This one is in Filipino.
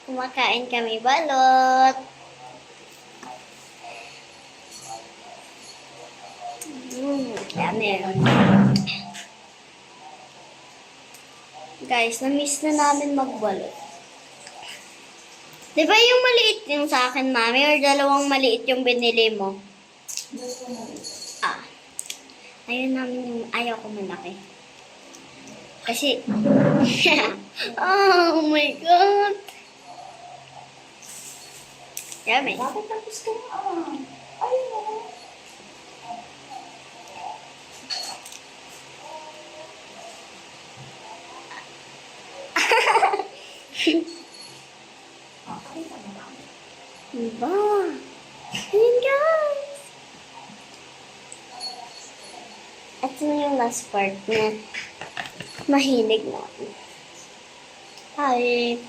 Kumakain kami balot. Yummy. Guys, na-miss na namin magbalot. Di ba yung maliit yung sa akin, mami? Or dalawang maliit yung binili mo? Ah. Ayun namin yung ayaw ko malaki. Kasi, oh my God! Yummy. Bakit tapos ka na? Ayun mo. Diba? Ayun guys! Ito na yung last part na mahilig na. Hi!